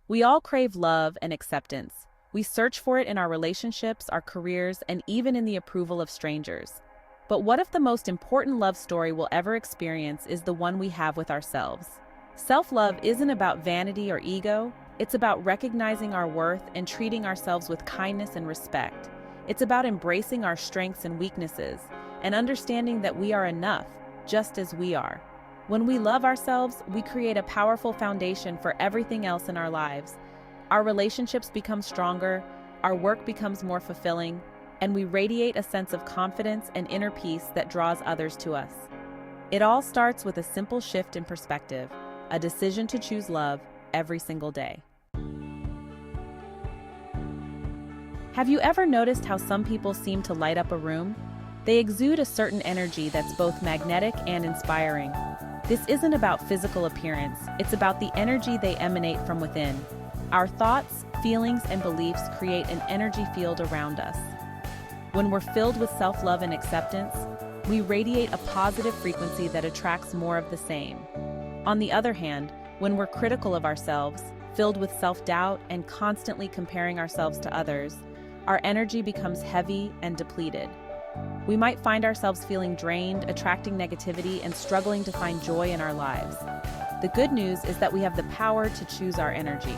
We all crave love and acceptance. We search for it in our relationships, our careers, and even in the approval of strangers. But what if the most important love story we'll ever experience is the one we have with ourselves? Self-love isn't about vanity or ego. It's about recognizing our worth and treating ourselves with kindness and respect. It's about embracing our strengths and weaknesses and understanding that we are enough, just as we are. When we love ourselves, we create a powerful foundation for everything else in our lives. Our relationships become stronger, our work becomes more fulfilling, and we radiate a sense of confidence and inner peace that draws others to us. It all starts with a simple shift in perspective, a decision to choose love every single day. Have you ever noticed how some people seem to light up a room? They exude a certain energy that's both magnetic and inspiring. This isn't about physical appearance, it's about the energy they emanate from within. Our thoughts, feelings, and beliefs create an energy field around us. When we're filled with self-love and acceptance, we radiate a positive frequency that attracts more of the same. On the other hand, when we're critical of ourselves, filled with self-doubt and constantly comparing ourselves to others, our energy becomes heavy and depleted. We might find ourselves feeling drained, attracting negativity, and struggling to find joy in our lives. The good news is that we have the power to choose our energy.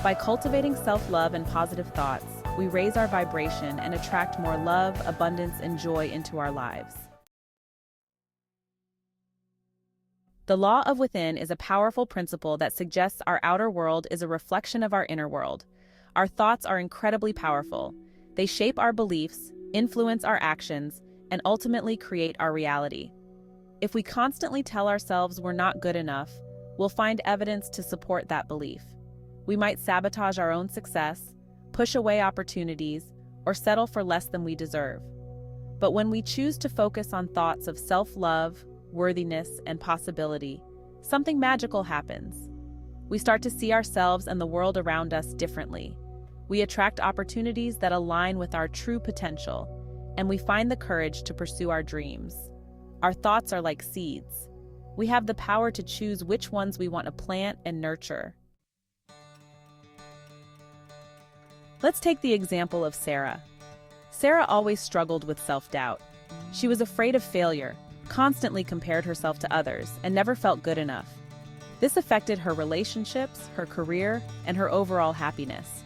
By cultivating self-love and positive thoughts, we raise our vibration and attract more love, abundance, and joy into our lives. The law of within is a powerful principle that suggests our outer world is a reflection of our inner world. Our thoughts are incredibly powerful. They shape our beliefs, influence our actions, and ultimately create our reality. If we constantly tell ourselves we're not good enough, we'll find evidence to support that belief. We might sabotage our own success, push away opportunities, or settle for less than we deserve. But when we choose to focus on thoughts of self-love, worthiness, and possibility, something magical happens. We start to see ourselves and the world around us differently. We attract opportunities that align with our true potential, and we find the courage to pursue our dreams. Our thoughts are like seeds. We have the power to choose which ones we want to plant and nurture. Let's take the example of Sarah. Sarah always struggled with self-doubt. She was afraid of failure, constantly compared herself to others, and never felt good enough. This affected her relationships, her career, and her overall happiness.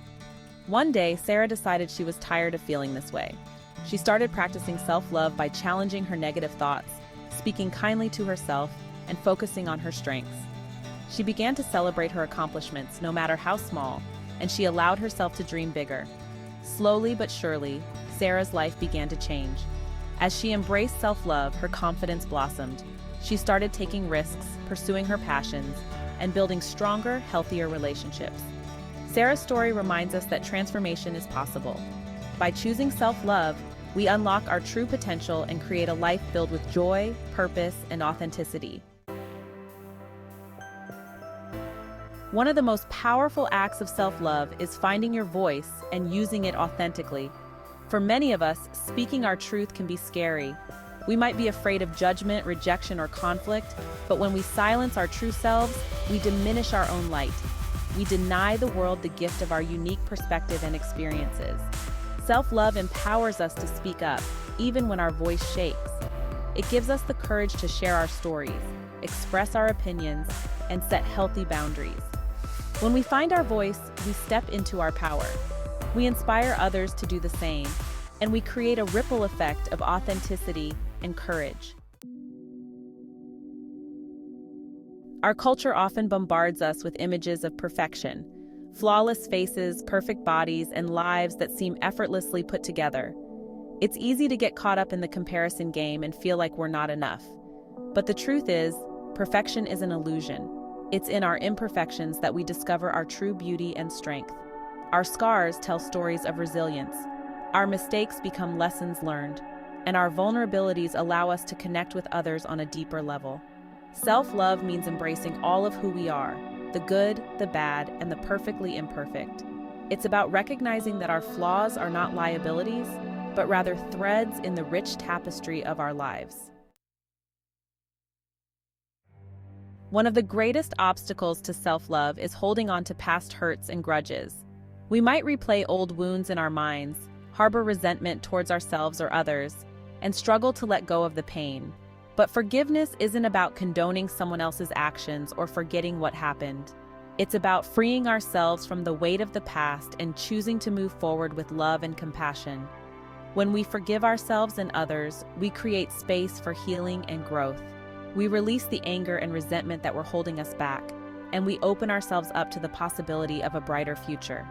One day, Sarah decided she was tired of feeling this way. She started practicing self-love by challenging her negative thoughts, speaking kindly to herself, and focusing on her strengths. She began to celebrate her accomplishments, no matter how small, and she allowed herself to dream bigger. Slowly but surely, Sarah's life began to change. As she embraced self-love, her confidence blossomed. She started taking risks, pursuing her passions, and building stronger, healthier relationships. Sarah's story reminds us that transformation is possible. By choosing self-love, we unlock our true potential and create a life filled with joy, purpose, and authenticity. One of the most powerful acts of self-love is finding your voice and using it authentically. For many of us, speaking our truth can be scary. We might be afraid of judgment, rejection, or conflict, but when we silence our true selves, we diminish our own light. We deny the world the gift of our unique perspective and experiences. Self-love empowers us to speak up, even when our voice shakes. It gives us the courage to share our stories, express our opinions, and set healthy boundaries. When we find our voice, we step into our power. We inspire others to do the same, and we create a ripple effect of authenticity and courage. Our culture often bombards us with images of perfection, flawless faces, perfect bodies, and lives that seem effortlessly put together. It's easy to get caught up in the comparison game and feel like we're not enough. But the truth is, perfection is an illusion. It's in our imperfections that we discover our true beauty and strength. Our scars tell stories of resilience. Our mistakes become lessons learned, and our vulnerabilities allow us to connect with others on a deeper level. Self-love means embracing all of who we are, the good, the bad, and the perfectly imperfect. It's about recognizing that our flaws are not liabilities, but rather threads in the rich tapestry of our lives. One of the greatest obstacles to self-love is holding on to past hurts and grudges. We might replay old wounds in our minds, harbor resentment towards ourselves or others, and struggle to let go of the pain. But forgiveness isn't about condoning someone else's actions or forgetting what happened. It's about freeing ourselves from the weight of the past and choosing to move forward with love and compassion. When we forgive ourselves and others, we create space for healing and growth. We release the anger and resentment that were holding us back, and we open ourselves up to the possibility of a brighter future.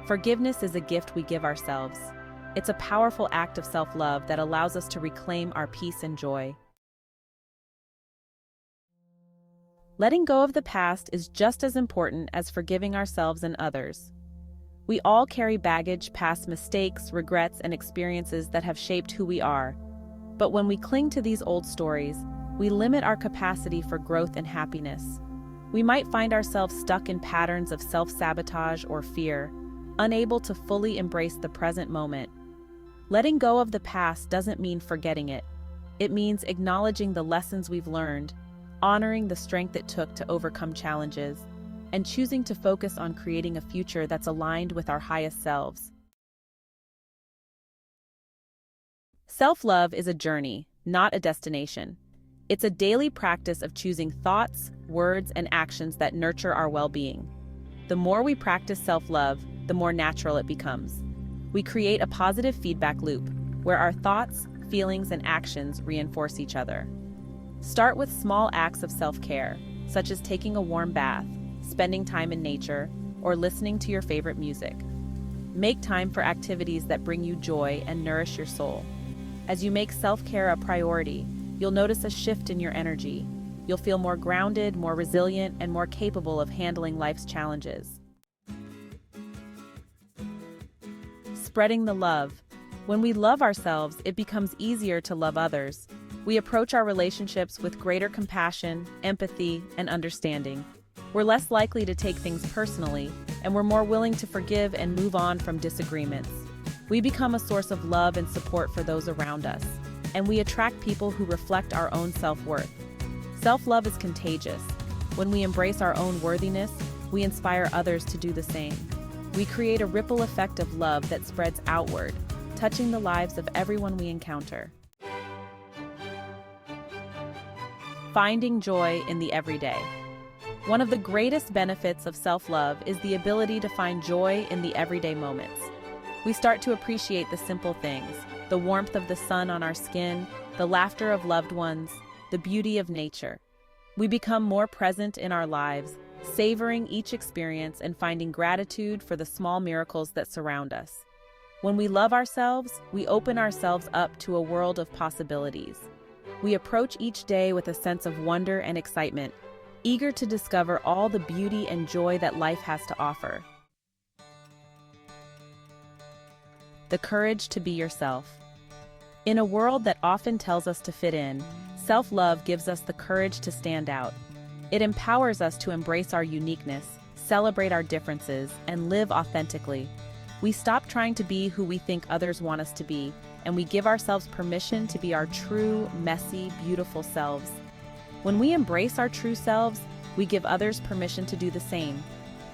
Forgiveness is a gift we give ourselves. It's a powerful act of self-love that allows us to reclaim our peace and joy. Letting go of the past is just as important as forgiving ourselves and others. We all carry baggage, past mistakes, regrets, and experiences that have shaped who we are. But when we cling to these old stories, we limit our capacity for growth and happiness. We might find ourselves stuck in patterns of self-sabotage or fear, unable to fully embrace the present moment. Letting go of the past doesn't mean forgetting it. It means acknowledging the lessons we've learned, honoring the strength it took to overcome challenges, and choosing to focus on creating a future that's aligned with our highest selves. Self-love is a journey, not a destination. It's a daily practice of choosing thoughts, words, and actions that nurture our well-being. The more we practice self-love, the more natural it becomes. We create a positive feedback loop, where our thoughts, feelings, and actions reinforce each other. Start with small acts of self-care, such as taking a warm bath, spending time in nature, or listening to your favorite music. Make time for activities that bring you joy and nourish your soul. As you make self-care a priority, you'll notice a shift in your energy. You'll feel more grounded, more resilient, and more capable of handling life's challenges. Spreading the love. When we love ourselves, it becomes easier to love others. We approach our relationships with greater compassion, empathy, and understanding. We're less likely to take things personally, and we're more willing to forgive and move on from disagreements. We become a source of love and support for those around us, and we attract people who reflect our own self-worth. Self-love is contagious. When we embrace our own worthiness, we inspire others to do the same. We create a ripple effect of love that spreads outward, touching the lives of everyone we encounter. Finding joy in the everyday. One of the greatest benefits of self-love is the ability to find joy in the everyday moments. We start to appreciate the simple things, the warmth of the sun on our skin, the laughter of loved ones, the beauty of nature. We become more present in our lives, savoring each experience and finding gratitude for the small miracles that surround us. When we love ourselves, we open ourselves up to a world of possibilities. We approach each day with a sense of wonder and excitement, eager to discover all the beauty and joy that life has to offer. The courage to be yourself. In a world that often tells us to fit in, self-love gives us the courage to stand out. It empowers us to embrace our uniqueness, celebrate our differences, and live authentically. We stop trying to be who we think others want us to be, and we give ourselves permission to be our true, messy, beautiful selves. When we embrace our true selves, we give others permission to do the same.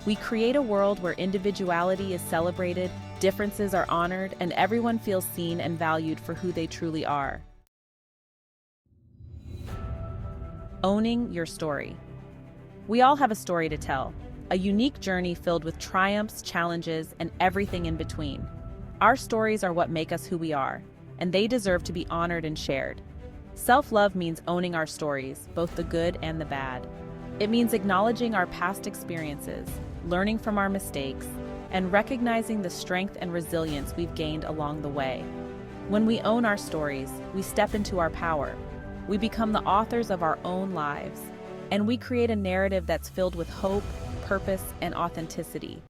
We create a world where individuality is celebrated, differences are honored, and everyone feels seen and valued for who they truly are. Owning your story. We all have a story to tell, a unique journey filled with triumphs, challenges, and everything in between. Our stories are what make us who we are, and they deserve to be honored and shared. Self-love means owning our stories, both the good and the bad. It means acknowledging our past experiences, learning from our mistakes, and recognizing the strength and resilience we've gained along the way. When we own our stories, we step into our power. We become the authors of our own lives, and we create a narrative that's filled with hope, purpose, and authenticity.